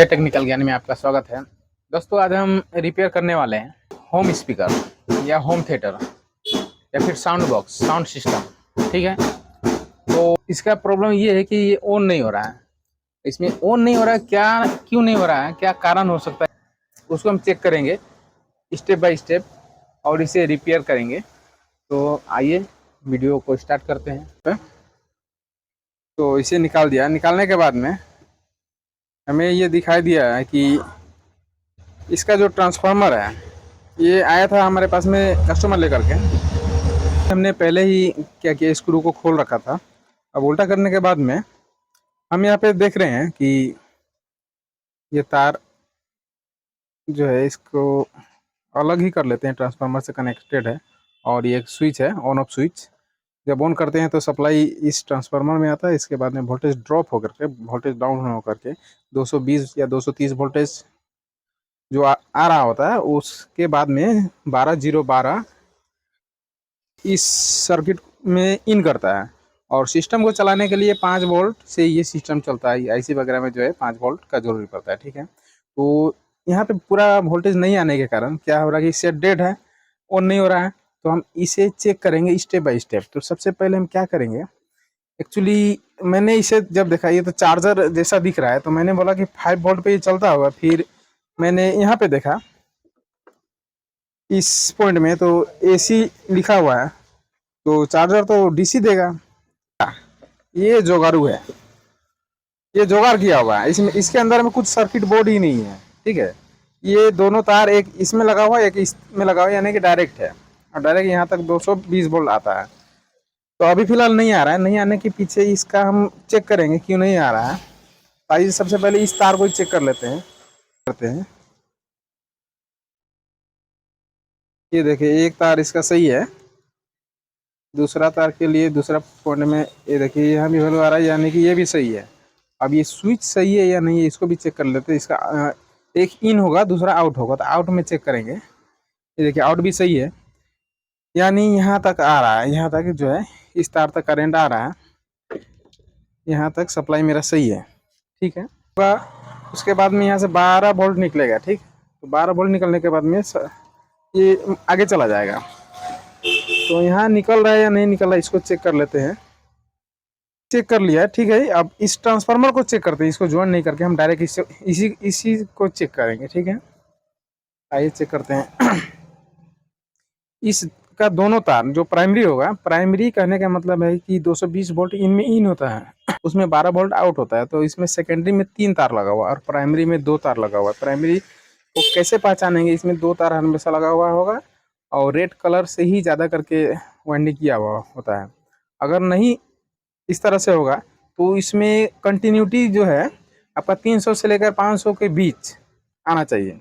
Technical ज्ञान में आपका स्वागत है। दोस्तों, आज हम रिपेयर करने वाले हैं होम स्पीकर या होम थिएटर या फिर साउंड बॉक्स, साउंड सिस्टम। ठीक है, तो इसका प्रॉब्लम ये है कि ये ऑन नहीं हो रहा है। इसमें ऑन नहीं हो रहा है, क्या क्यों नहीं हो रहा है, क्या कारण हो सकता है, उसको हम चेक करेंगे स्टेप बाय स्टेप और इसे रिपेयर करेंगे। तो आइए वीडियो को स्टार्ट करते हैं। तो इसे निकाल दिया। निकालने के बाद में हमें ये दिखाई दिया है कि इसका जो ट्रांसफार्मर है ये आया था हमारे पास में कस्टमर लेकर के। हमने पहले ही क्या किया, स्क्रू को खोल रखा था। अब उल्टा करने के बाद में हम यहाँ पे देख रहे हैं कि ये तार जो है इसको अलग ही कर लेते हैं, ट्रांसफार्मर से कनेक्टेड है। और ये एक स्विच है, ऑन ऑफ स्विच। जब ऑन करते हैं तो सप्लाई इस ट्रांसफार्मर में आता है। इसके बाद में वोल्टेज ड्रॉप होकर के, वोल्टेज डाउन होकर के 220 या 230 वोल्टेज जो आ रहा होता है, उसके बाद में 12 0 12 इस सर्किट में इन करता है। और सिस्टम को चलाने के लिए 5 वोल्ट से ये सिस्टम चलता है। आईसी वगैरह में जो है 5 वोल्ट का जरूरी पड़ता है। ठीक है, तो यहाँ पे पूरा वोल्टेज नहीं आने के कारण क्या हो रहा है कि सेट डेड है, ऑन नहीं हो रहा है। तो हम इसे चेक करेंगे स्टेप बाय स्टेप। तो सबसे पहले हम क्या करेंगे, एक्चुअली मैंने इसे जब देखा ये तो चार्जर जैसा दिख रहा है, तो मैंने बोला कि 5 वोल्ट पे ये चलता होगा। फिर मैंने यहाँ पे देखा इस पॉइंट में तो एसी लिखा हुआ है, तो चार्जर तो डीसी देगा। ये जोगाड़ू है, ये जोगाड़ किया हुआ है। इसमें इसके अंदर में कुछ सर्किट बोर्ड ही नहीं है। ठीक है, ये दोनों तार एक इसमें लगा हुआ है, एक इसमें लगा हुआ है, यानी कि डायरेक्ट है। और डायरेक्ट यहाँ तक 220 वोल्ट आता है। तो अभी फिलहाल नहीं आ रहा है। नहीं आने के पीछे इसका हम चेक करेंगे क्यों नहीं आ रहा है। आइए सबसे पहले इस तार को चेक कर लेते हैं। ये देखिए, एक तार इसका सही है, दूसरा तार के लिए दूसरा पॉइंट में ये देखिए यहाँ भी वैल्यू आ रहा है, यानी कि ये भी सही है। अब ये स्विच सही है या नहीं है, इसको भी चेक कर लेते हैं। इसका एक इन होगा, दूसरा आउट होगा, तो आउट में चेक करेंगे। ये देखिए, आउट भी सही है, यानी यहाँ तक आ रहा है। यहाँ तक जो है इस तार तक करंट आ रहा है, यहाँ तक सप्लाई मेरा सही है। ठीक है, उसके बाद में यहाँ से 12 वोल्ट निकलेगा। ठीक, तो 12 वोल्ट निकलने के बाद में ये आगे चला जाएगा। तो यहाँ निकल रहा है या नहीं निकल रहा है, इसको चेक कर लेते हैं। चेक कर लिया है, ठीक है। अब इस ट्रांसफार्मर को चेक करते हैं, इसको ज्वाइन नहीं करके हम डायरेक्ट इसी को चेक करेंगे। ठीक है, आइए चेक करते हैं। इसका दोनों तार जो प्राइमरी होगा, प्राइमरी कहने का मतलब है कि 220 वोल्ट इनमें इन होता है, उसमें 12 वोल्ट आउट होता है। तो इसमें सेकेंडरी में 3 तार लगा हुआ है और प्राइमरी में 2 तार लगा हुआ है। प्राइमरी को कैसे पहचानेंगे, इसमें 2 तार हमेशा लगा हुआ होगा और रेड कलर से ही ज़्यादा करके वाइंडिंग किया हुआ होता है। अगर नहीं इस तरह से होगा तो इसमें कंटिन्यूटी जो है आपका 300 से लेकर 500 के बीच आना चाहिए।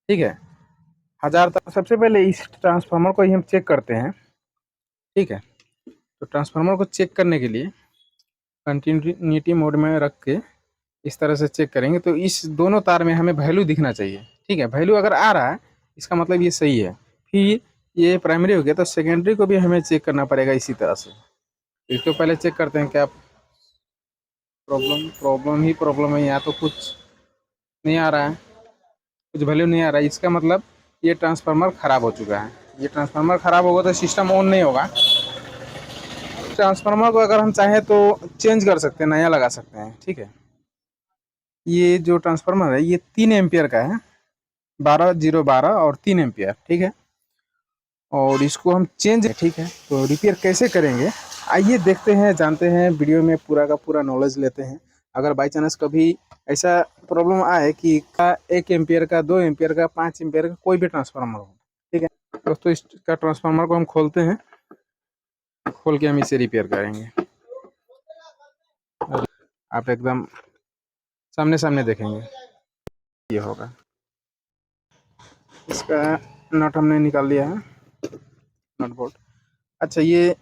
ठीक है, 1000 तक। सबसे पहले इस ट्रांसफार्मर को ही हम चेक करते हैं। ठीक है, तो ट्रांसफार्मर को चेक करने के लिए कंटिन्यूटी मोड में रख के इस तरह से चेक करेंगे। तो इस दोनों तार में हमें वैल्यू दिखना चाहिए। ठीक है, वैल्यू अगर आ रहा है इसका मतलब ये सही है। फिर ये प्राइमरी हो गया, तो सेकेंडरी को भी हमें चेक करना पड़ेगा इसी तरह से। इसको पहले चेक करते हैं क्या प्रॉब्लम ही प्रॉब्लम है। यहाँ तो कुछ नहीं आ रहा है, कुछ वैल्यू नहीं आ रहा है। इसका मतलब ये ट्रांसफार्मर ख़राब हो चुका है। ये ट्रांसफार्मर ख़राब होगा तो सिस्टम ऑन नहीं होगा। ट्रांसफार्मर को अगर हम चाहें तो चेंज कर सकते हैं, नया लगा सकते हैं। ठीक है, ये जो ट्रांसफार्मर है ये 3 एम्पियर का है, 12 0 12 और 3 एम्पियर। ठीक है, और इसको हम चेंज, ठीक है, तो रिपेयर कैसे करेंगे आइए देखते हैं, जानते हैं। वीडियो में पूरा का पूरा नॉलेज लेते हैं। अगर बाई चांस कभी ऐसा प्रॉब्लम आए कि 1 एम्पियर का, 2 एम्पियर का, 5 एम्पियर का कोई भी ट्रांसफार्मर हो, ठीक है दोस्तों, इसका ट्रांसफार्मर को हम खोलते हैं। खोल के हम इसे रिपेयर करेंगे। आप एकदम सामने सामने देखेंगे ये होगा। इसका नट हमने निकाल लिया है, नट बोल्ट। अच्छा, ये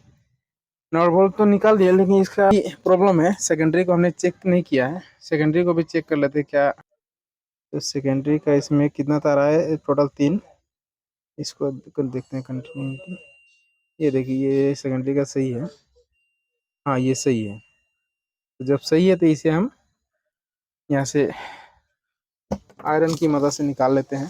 नट बोल्ट तो निकाल दिया, लेकिन इसका प्रॉब्लम है सेकेंडरी को हमने चेक नहीं किया है। सेकेंडरी को भी चेक कर लेते हैं क्या। तो सेकेंडरी का इसमें कितना तार है, टोटल 3। इसको देखते हैं कंटिन्यूटी। ये देखिए, ये सेकेंडरी का सही है। हाँ, ये सही है। तो जब सही है तो इसे हम यहाँ से आयरन की मदद से निकाल लेते हैं।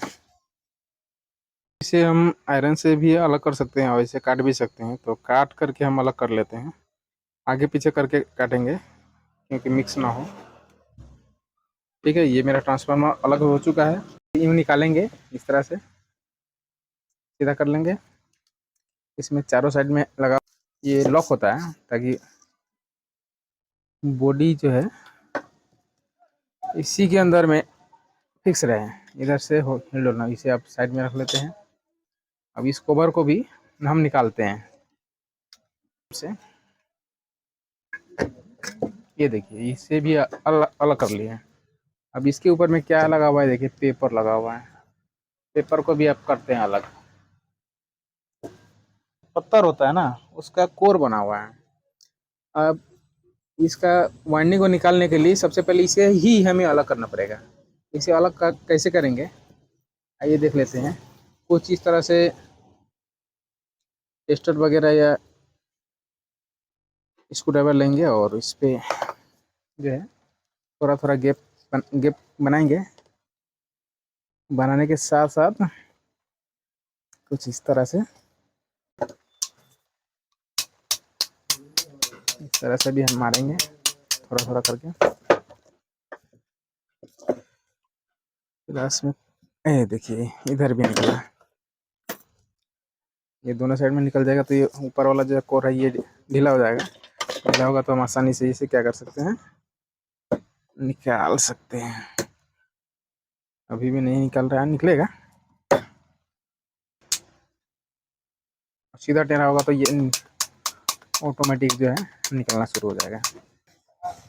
इसे हम आयरन से भी अलग कर सकते हैं और इसे काट भी सकते हैं, तो काट करके हम अलग कर लेते हैं। आगे पीछे करके काटेंगे क्योंकि मिक्स ना हो। ठीक है, ये मेरा ट्रांसफार्मर अलग हो चुका है। यूँ निकालेंगे, इस तरह से सीधा कर लेंगे। इसमें चारों साइड में लगा, ये लॉक होता है ताकि बॉडी जो है इसी के अंदर में फिक्स रहे। इधर से हो हिल, इसे आप साइड में रख लेते हैं। अब इस कवर को भी हम निकालते हैं से। ये देखिए, इसे भी अलग अलग कर लिए। अब इसके ऊपर में क्या लगा हुआ है, देखिए पेपर लगा हुआ है। पेपर को भी आप करते हैं अलग। पत्थर होता है ना, उसका कोर बना हुआ है। अब इसका वाइंडिंग को निकालने के लिए सबसे पहले इसे ही हमें अलग करना पड़ेगा। इसे अलग कैसे करेंगे, आइए देख लेते हैं। कुछ इस तरह से टेस्टर वगैरह या स्क्रू ड्राइवर लेंगे और इस पे जो है थोड़ा थोड़ा गैप बनाएंगे। बनाने के साथ साथ कुछ इस तरह से, इस तरह से भी हम मारेंगे थोड़ा थोड़ा करके। लास्ट में ये देखिए, इधर भी निकला। ये दोनों साइड में निकल जाएगा तो ये ऊपर वाला जो कोर है ये ढीला हो जाएगा। ढीला होगा तो हम आसानी से इसे क्या कर सकते हैं, निकाल सकते हैं। अभी भी नहीं निकल रहा है, निकलेगा। सीधा टेढ़ा होगा तो ये ऑटोमेटिक जो है निकलना शुरू हो जाएगा।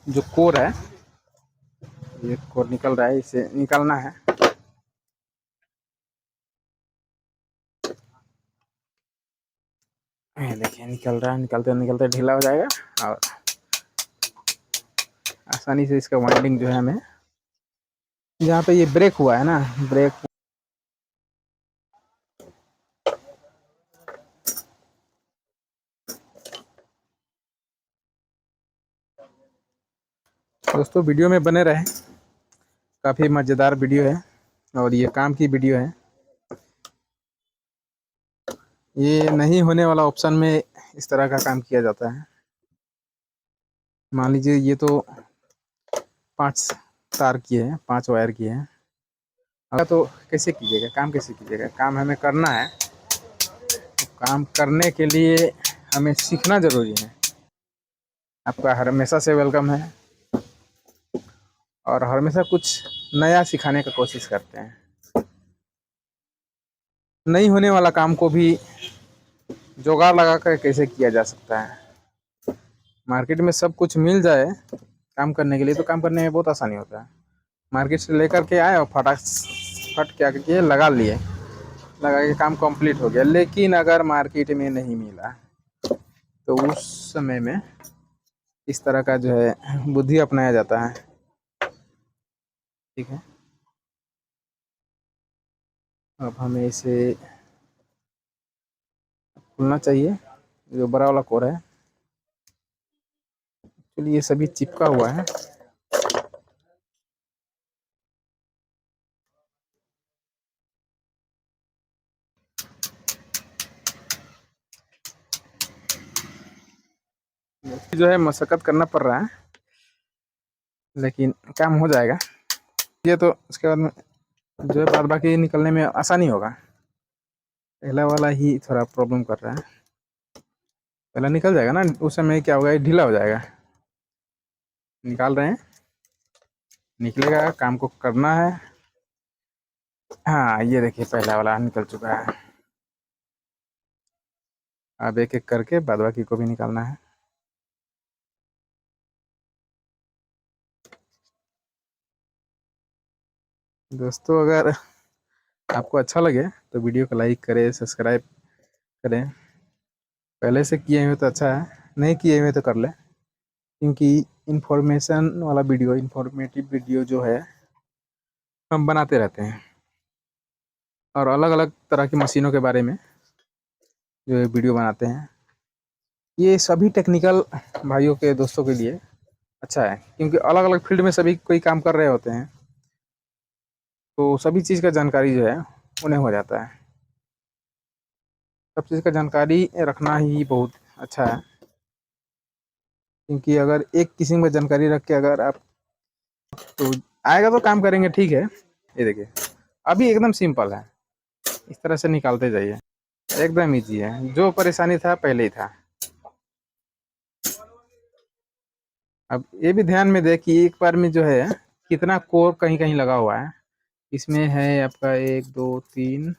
जो कोर है, ये कोर निकल रहा है, इसे निकालना है। ये देखिए निकल रहा है, निकलते निकलते ढीला हो जाएगा और आसानी से इसका वाइंडिंग जो है हमें, जहाँ पे ये ब्रेक हुआ है ना, ब्रेक दोस्तों वीडियो में बने रहे, काफ़ी मज़ेदार वीडियो है और ये काम की वीडियो है। ये नहीं होने वाला ऑप्शन में इस तरह का काम किया जाता है। मान लीजिए ये तो 5 तार की है, 5 वायर की है। अगर तो कैसे कीजिएगा, काम कैसे कीजिएगा, काम हमें करना है। तो काम करने के लिए हमें सीखना ज़रूरी है। आपका हमेशा से वेलकम है और हमेशा कुछ नया सिखाने का कोशिश करते हैं। नहीं होने वाला काम को भी जुगाड़ लगा कर कैसे किया जा सकता है। मार्केट में सब कुछ मिल जाए काम करने के लिए तो काम करने में बहुत आसानी होता है। मार्केट से लेकर के आए और फट क्या किए, लगा लिए, लगा के काम कंप्लीट हो गया। लेकिन अगर मार्केट में नहीं मिला तो उस समय में इस तरह का जो है बुद्धि अपनाया जाता है। ठीक है, अब हमें इसे खुलना चाहिए। जो बड़ा वाला कोर है, चलिए ये सभी चिपका हुआ है। जो है मशक्कत करना पड़ रहा है लेकिन काम हो जाएगा। ये तो इसके बाद में जो है बाद बाकी निकलने में आसानी होगा। पहला वाला ही थोड़ा प्रॉब्लम कर रहा है। पहला निकल जाएगा ना, उस समय क्या होगा, ये ढीला हो जाएगा। निकाल रहे हैं, निकलेगा, काम को करना है। हाँ ये देखिए पहला वाला निकल चुका है। अब एक एक करके बाद बाकी को भी निकालना है। दोस्तों अगर आपको अच्छा लगे तो वीडियो को लाइक करें, सब्सक्राइब करें। पहले से किए हुए तो अच्छा है, नहीं किए हुए तो कर लें, क्योंकि इन्फॉर्मेशन वाला वीडियो, इन्फॉर्मेटिव वीडियो जो है हम बनाते रहते हैं और अलग अलग तरह की मशीनों के बारे में जो है वीडियो बनाते हैं। ये सभी टेक्निकल भाइयों के, दोस्तों के लिए अच्छा है, क्योंकि अलग अलग फील्ड में सभी कोई काम कर रहे होते हैं। तो सभी चीज़ का जानकारी जो है उन्हें हो जाता है। सब चीज़ का जानकारी रखना ही बहुत अच्छा है, क्योंकि अगर एक किस्म का जानकारी रख के अगर आप तो आएगा तो काम करेंगे, ठीक है। ये देखिए अभी एकदम सिंपल है, इस तरह से निकालते जाइए, एकदम ईजी है। जो परेशानी था पहले ही था। अब ये भी ध्यान में दे कि एक बार में जो है कितना कोर कहीं कहीं लगा हुआ है। इसमें है आपका 1 2 3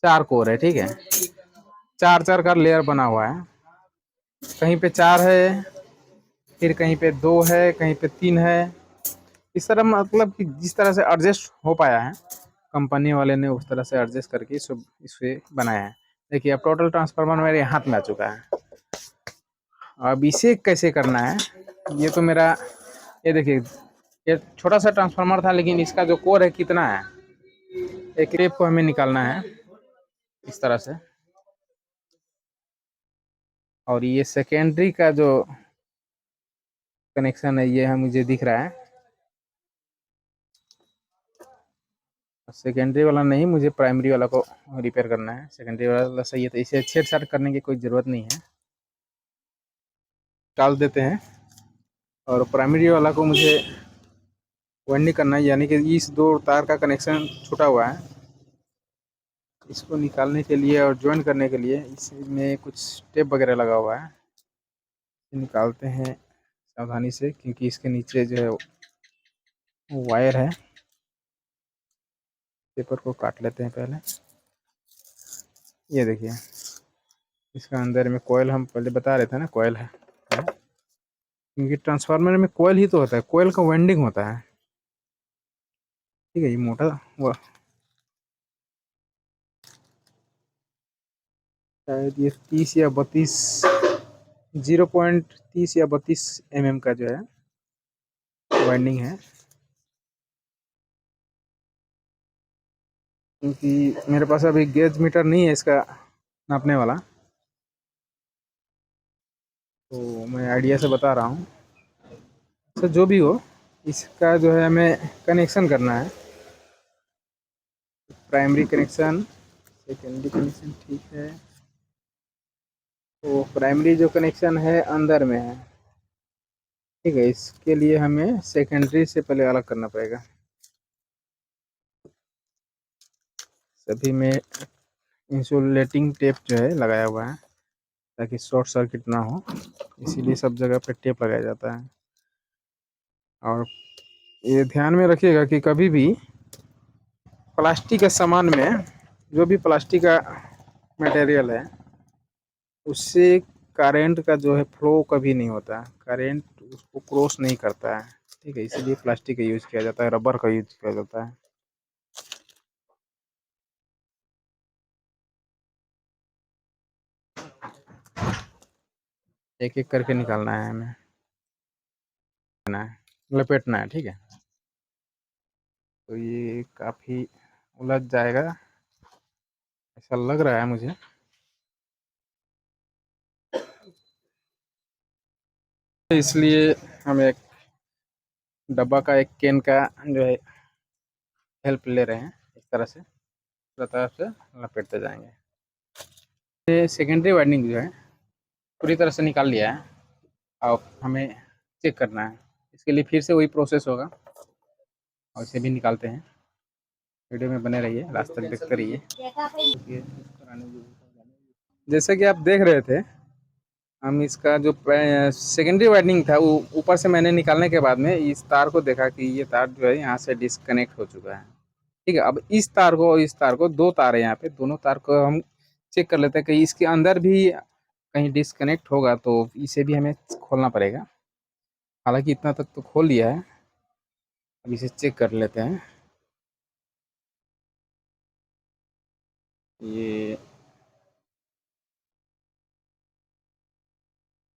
4 कोर है, ठीक है। चार चार का लेयर बना हुआ है, कहीं पे 4 है, फिर कहीं पे 2 है, कहीं पे 3 है। इस तरह मतलब कि जिस तरह से एडजस्ट हो पाया है कंपनी वाले ने, उस तरह से एडजस्ट करके सब इसे बनाया है। देखिए अब टोटल ट्रांसफार्मर मेरे हाथ में आ चुका है। अब इसे कैसे करना है, ये तो मेरा, ये देखिए ये छोटा सा ट्रांसफार्मर था, लेकिन इसका जो कोर है कितना है, एक टेप को हमें निकालना है इस तरह से। और ये सेकेंडरी का जो कनेक्शन है ये मुझे दिख रहा है, सेकेंडरी वाला नहीं, मुझे प्राइमरी वाला को रिपेयर करना है। सेकेंडरी वाला सही है, तो इसे छेड़छाड़ करने की कोई ज़रूरत नहीं है, डाल देते हैं। और प्राइमरी वाला को मुझे वाइंडिंग करना है, यानी कि इस 2 तार का कनेक्शन छूटा हुआ है, इसको निकालने के लिए और ज्वाइन करने के लिए इसमें कुछ टेप वगैरह लगा हुआ है। निकालते हैं सावधानी से, क्योंकि इसके नीचे जो है वायर है। पेपर को काट लेते हैं पहले। ये देखिए इसका अंदर में कोयल, हम पहले बता रहे थे ना कोयल है, क्योंकि ट्रांसफार्मर में कोयल ही तो होता है, कोयल का वाइंडिंग होता है, ठीक है। ये मोटा वो शायद ये 30 या 32, 0.30 या 32 mm का जो है वाइंडिंग है। क्योंकि मेरे पास अभी गेज मीटर नहीं है इसका नापने वाला, तो मैं आइडिया से बता रहा हूँ। तो जो भी हो, इसका जो है हमें कनेक्शन करना है। प्राइमरी कनेक्शन, सेकेंडरी कनेक्शन, ठीक है। तो प्राइमरी जो कनेक्शन है अंदर में है, ठीक है। इसके लिए हमें सेकेंडरी से पहले अलग करना पड़ेगा। सभी में इंसुलेटिंग टेप जो है लगाया हुआ है, ताकि शॉर्ट सर्किट ना हो, इसीलिए सब जगह पे टेप लगाया जाता है। और ये ध्यान में रखिएगा कि कभी भी प्लास्टिक के सामान में, जो भी प्लास्टिक का मटेरियल है, उससे करंट का जो है फ्लो कभी नहीं होता, करंट उसको क्रॉस नहीं करता है, ठीक है। इसीलिए प्लास्टिक का यूज़ किया जाता है, रबर का यूज़ किया जाता है। एक एक करके निकालना है हमें, लपेटना है, ठीक है। तो ये काफ़ी उलझ जाएगा ऐसा लग रहा है मुझे। इसलिए हम एक डब्बा का, एक कैन का जो है हेल्प ले रहे हैं, इस तरह से पूरा तरह से लपेटते जाएंगे। ये सेकेंडरी वाइंडिंग जो है पूरी तरह से निकाल लिया है। अब हमें चेक करना है, इसके लिए फिर से वही प्रोसेस होगा, और इसे भी निकालते हैं। वीडियो में बने रहिए, लास्ट तक देखते रहिए। जैसे कि आप देख रहे थे, हम इसका जो सेकेंडरी वाइंडिंग था वो ऊपर से मैंने निकालने के बाद में इस तार को देखा कि ये तार जो है यहाँ से डिस्कनेक्ट हो चुका है, ठीक है। अब इस तार को, इस तार को, 2 तार है यहाँ पे, दोनों तार को हम चेक कर लेते हैं कि इसके अंदर भी कहीं डिस्कनेक्ट होगा, तो इसे भी हमें खोलना पड़ेगा। हालांकि इतना तक तो खोल लिया है, अब इसे चेक कर लेते हैं। ये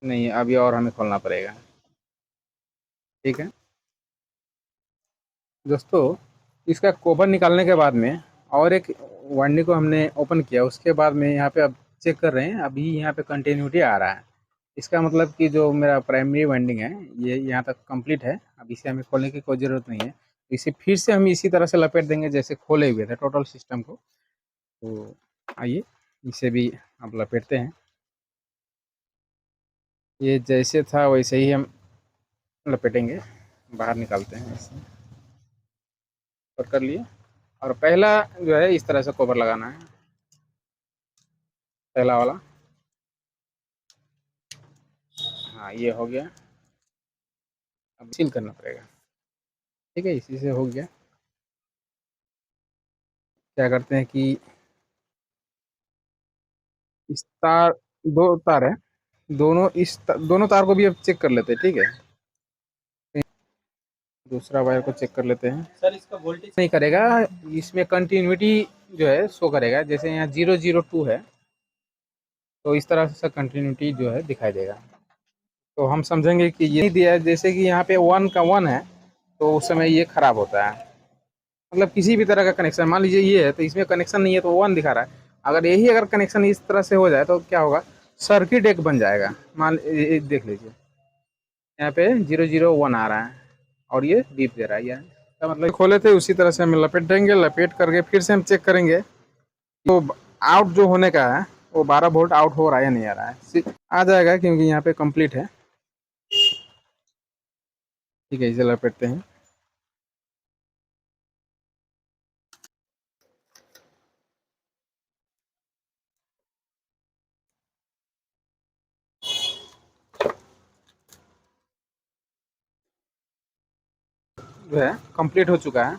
नहीं, अभी और हमें खोलना पड़ेगा, ठीक है दोस्तों। इसका कवर निकालने के बाद में और एक वाइंडिंग को हमने ओपन किया, उसके बाद में यहाँ पे अब चेक कर रहे हैं, अभी यहाँ पे कंटिन्यूटी आ रहा है। इसका मतलब कि जो मेरा प्राइमरी वाइंडिंग है ये यहाँ तक कंप्लीट है, अब इसे हमें खोलने की कोई ज़रूरत नहीं है। इसे फिर से हम इसी तरह से लपेट देंगे जैसे खोले हुए थे टोटल सिस्टम को। तो आइए इसे भी अब लपेटते हैं। ये जैसे था वैसे ही हम लपेटेंगे, बाहर निकालते हैं इसे। कर लिए। और पहला जो है इस तरह से कवर लगाना है, पहला वाला। हाँ ये हो गया। अब सील करना पड़ेगा। ठीक है, इसी से हो गया। क्या करते हैं कि इस तार, दो तार है, दोनों दोनों तार को भी अब चेक कर लेते हैं। ठीक है, दूसरा वायर को चेक कर लेते हैं। सर इसका वोल्टेज नहीं करेगा, इसमें कंटिन्यूटी जो है शो करेगा। जैसे यहाँ 002 है तो इस तरह से कंटिन्यूटी जो है दिखाई देगा। तो हम समझेंगे कि ये नहीं दिया है, जैसे कि यहाँ पे 1 का 1 है तो उस समय ये खराब होता है। मतलब किसी भी तरह का कनेक्शन, मान लीजिए ये है तो इसमें कनेक्शन नहीं है तो 1 दिखा रहा है। अगर यही अगर कनेक्शन इस तरह से हो जाए तो क्या होगा, सर्किट एक बन जाएगा। मान देख लीजिए यहाँ पे 001 आ रहा है और ये बीप दे रहा है। यार का मतलब खोले थे उसी तरह से हम लपेट देंगे। लपेट करके फिर से हम चेक करेंगे तो आउट जो होने का है वो 12 वोल्ट आउट हो रहा है या नहीं आ रहा है। आ जाएगा क्योंकि यहाँ पे कंप्लीट है। ठीक है, इसे लपेटते हैं। जो है कंप्लीट हो चुका है।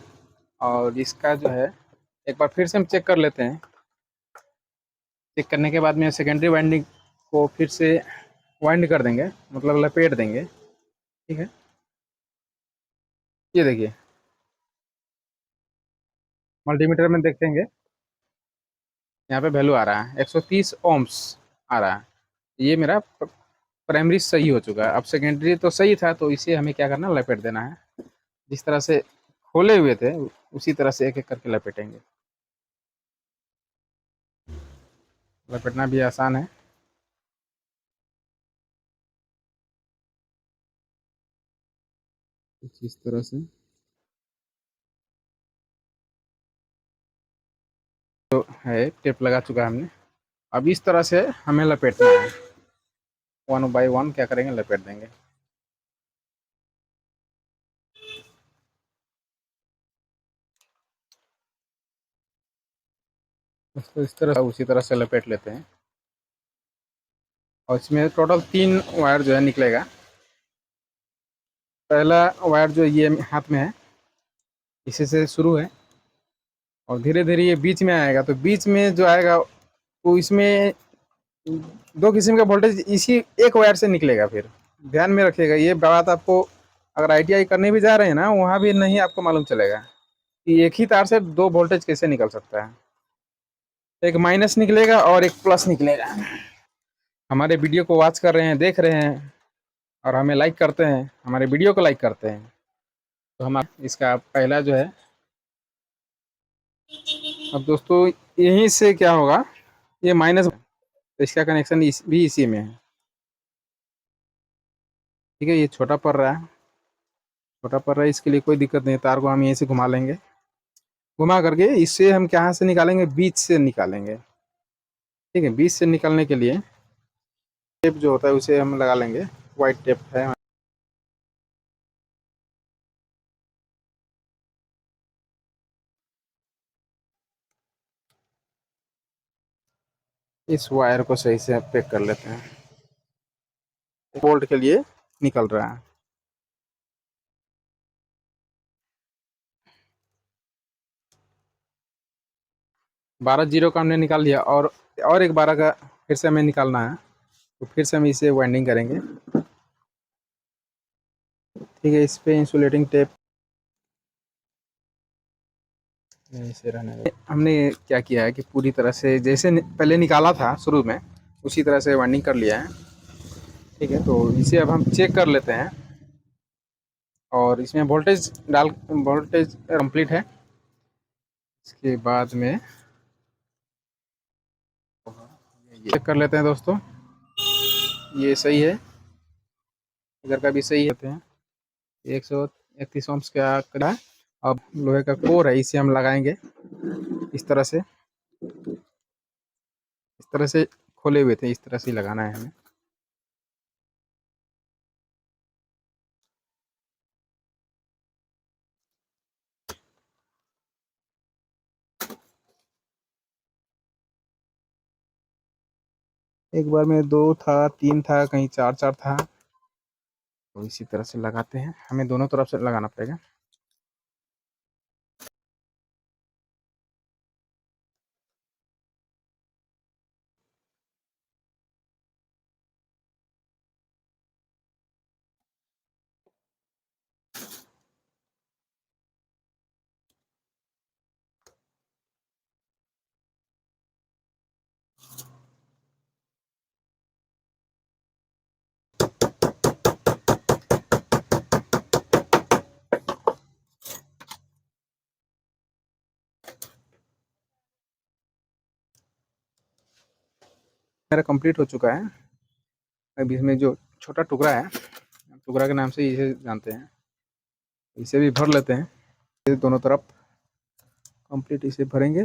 और इसका जो है एक बार फिर से हम चेक कर लेते हैं। चेक करने के बाद में सेकेंडरी वाइंडिंग को फिर से वाइंड कर देंगे, मतलब लपेट देंगे। ठीक है, ये देखिए मल्टीमीटर में देखेंगे यहाँ पे वैल्यू आ रहा है 130 ओम्स आ रहा है। ये मेरा प्राइमरी सही हो चुका है। अब सेकेंडरी तो सही था तो इसे हमें क्या करना, लपेट देना है। जिस तरह से खोले हुए थे उसी तरह से एक एक करके लपेटेंगे। लपेटना भी आसान है। कुछ इस तरह से तो है, टेप लगा चुका है हमने। अब इस तरह से हमें लपेटना है। 1 बाई 1 क्या करेंगे, लपेट देंगे। उसको इस तरह उसी तरह से लपेट लेते हैं। और इसमें टोटल 3 वायर जो है निकलेगा। पहला वायर जो ये हाथ में है इसी से शुरू है और धीरे धीरे ये बीच में आएगा। तो बीच में जो आएगा वो इसमें 2 किस्म का वोल्टेज इसी एक वायर से निकलेगा। फिर ध्यान में रखिएगा ये बात। आपको अगर ITI करने भी जा रहे हैं ना, वहाँ भी नहीं आपको मालूम चलेगा कि एक ही तार से 2 वोल्टेज कैसे निकल सकता है। एक माइनस निकलेगा और एक प्लस निकलेगा। हमारे वीडियो को वॉच कर रहे हैं, देख रहे हैं और हमें लाइक करते हैं, हमारे वीडियो को लाइक करते हैं तो हम इसका पहला जो है। अब दोस्तों यहीं से क्या होगा, ये माइनस तो इसका कनेक्शन भी इसी में है। ठीक है, ये छोटा पड़ रहा है, छोटा पड़ रहा है, इसके लिए कोई दिक्कत नहीं। तार को हम यहीं से घुमा लेंगे। घुमा करके इससे हम कहाँ से निकालेंगे, बीच से निकालेंगे। ठीक है, बीच से निकालने के लिए टेप जो होता है उसे हम लगा लेंगे। वाइट टेप है। इस वायर को सही से पैक कर लेते हैं। बोल्ट के लिए निकल रहा है। 12 जीरो का हमने निकाल लिया और एक 12 का फिर से हमें निकालना है। तो फिर से हम इसे वाइंडिंग करेंगे। ठीक है, इस पे इंसुलेटिंग टेप इसे रहने दें। हमने क्या किया है कि पूरी तरह से जैसे पहले निकाला था शुरू में उसी तरह से वाइंडिंग कर लिया है। ठीक है, तो इसे अब हम चेक कर लेते हैं। और इसमें वोल्टेज कंप्लीट है। इसके बाद में ये चेक कर लेते हैं दोस्तों। ये सही है, इधर का भी सही होते हैं। 131 ओम्स का कड़ा है। अब लोहे का कोर है, इसे हम लगाएंगे इस तरह से। इस तरह से खोले हुए थे, इस तरह से लगाना है हमें। एक बार में 2 था, 3 था, कहीं 4-4 था। तो इसी तरह से लगाते हैं, हमें दोनों तरफ से लगाना पड़ेगा। मेरा कंप्लीट हो चुका है। अब इसमें जो छोटा टुकड़ा है, टुकड़ा के नाम से इसे जानते हैं, इसे भी भर लेते हैं। ये दोनों तरफ कंप्लीट इसे भरेंगे।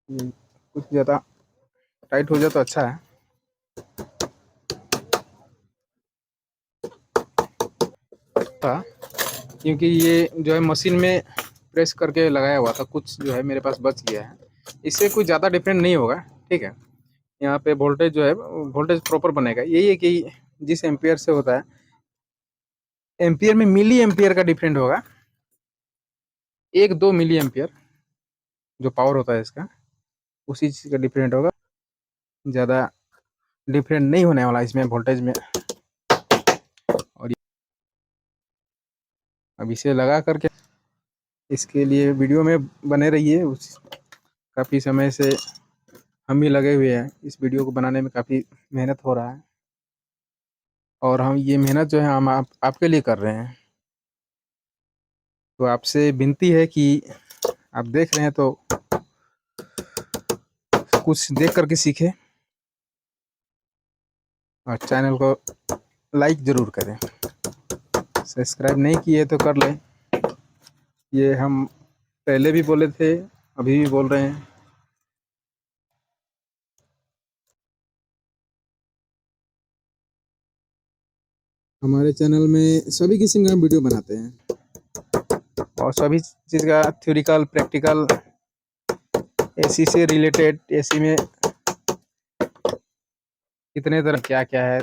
कुछ ज़्यादा टाइट हो जाए तो अच्छा है। क्योंकि ये जो है मशीन में प्रेस करके लगाया हुआ था, कुछ जो है मेरे पास बच गया है। इससे कोई ज़्यादा डिफरेंट नहीं होगा, ठीक है। यहाँ पे वोल्टेज जो है वोल्टेज प्रॉपर बनेगा। यही है कि जिस एम्पियर से होता है, एम्पियर में मिली एम्पियर का डिफरेंट होगा। 1-2 मिली एम्पियर जो पावर होता है इसका, उसी चीज़ का डिफरेंट होगा। ज़्यादा डिफरेंट नहीं होने वाला इसमें वोल्टेज में। और अब इसे लगा करके, इसके लिए वीडियो में बने रहिए। काफ़ी समय से हम भी लगे हुए हैं, इस वीडियो को बनाने में काफ़ी मेहनत हो रहा है। और हम ये मेहनत जो है हम आपके लिए कर रहे हैं। तो आपसे विनती है कि आप देख रहे हैं तो कुछ देख करके सीखें, और चैनल को लाइक ज़रूर करें। सब्सक्राइब नहीं किए तो कर लें। ये हम पहले भी बोले थे, अभी भी बोल रहे हैं। हमारे चैनल में सभी किस्म का वीडियो बनाते हैं, और सभी चीज़ का थ्योरिकल, प्रैक्टिकल, एसी से रिलेटेड, एसी में कितने तरह क्या क्या है,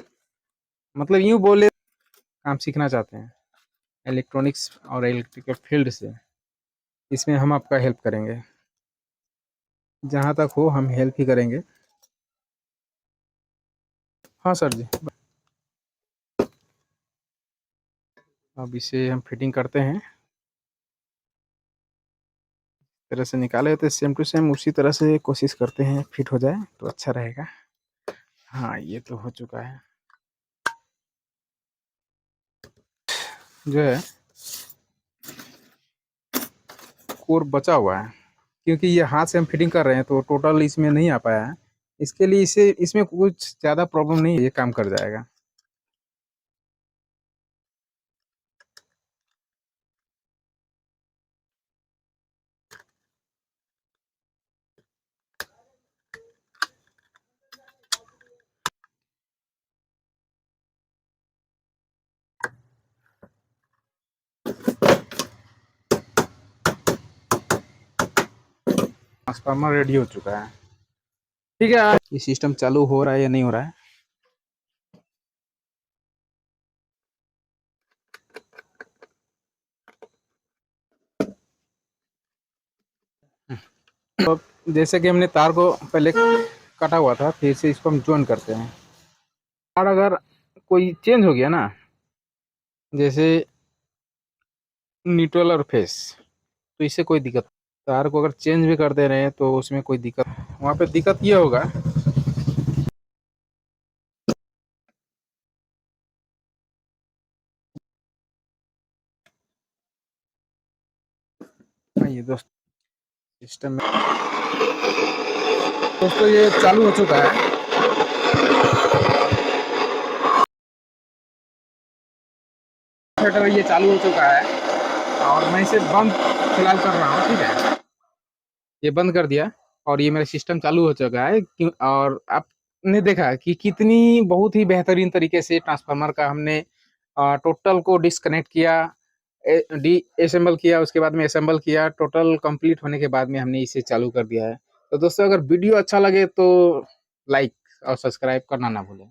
मतलब यूँ बोले काम सीखना चाहते हैं इलेक्ट्रॉनिक्स और इलेक्ट्रिकल फील्ड से, इसमें हम आपका हेल्प करेंगे। जहाँ तक हो हम हेल्प ही करेंगे। हाँ सर जी। अब इसे हम फिटिंग करते हैं। तरह से निकाले तो सेम टू सेम उसी तरह से कोशिश करते हैं, फिट हो जाए तो अच्छा रहेगा। हाँ, ये तो हो चुका है। जो है कोर बचा हुआ है, क्योंकि ये हाथ से हम फिटिंग कर रहे हैं तो टोटल इसमें नहीं आ पाया है। इसके लिए इसे इसमें कुछ ज़्यादा प्रॉब्लम नहीं है, ये काम कर जाएगा। ट्रांसफार्मर रेडी हो चुका है, ठीक है। ये सिस्टम चालू हो रहा है या नहीं हो रहा है। तो जैसे कि हमने तार को पहले काटा हुआ था, फिर से इसको हम ज्वाइन करते हैं। तार अगर कोई चेंज हो गया ना, जैसे न्यूट्रल और फेस, तो इससे कोई दिक्कत। तार को अगर चेंज भी कर दे रहे हैं तो उसमें कोई दिक्कत, वहाँ पे दिक्कत ये होगा। ये दोस्त सिस्टम में दोस्तों ये चालू हो चुका है। इन्वर्टर ये चालू हो चुका है और मैं इसे बंद फिलहाल कर रहा हूँ, ठीक है। ये बंद कर दिया और ये मेरा सिस्टम चालू हो चुका है और आपने देखा कि कितनी बहुत ही बेहतरीन तरीके से ट्रांसफार्मर का हमने टोटल को डिस्कनेक्ट किया, डी असेंबल किया, उसके बाद में असेंबल किया, टोटल कंप्लीट होने के बाद में हमने इसे चालू कर दिया है। तो दोस्तों अगर वीडियो अच्छा लगे तो लाइक और सब्सक्राइब करना ना भूलें।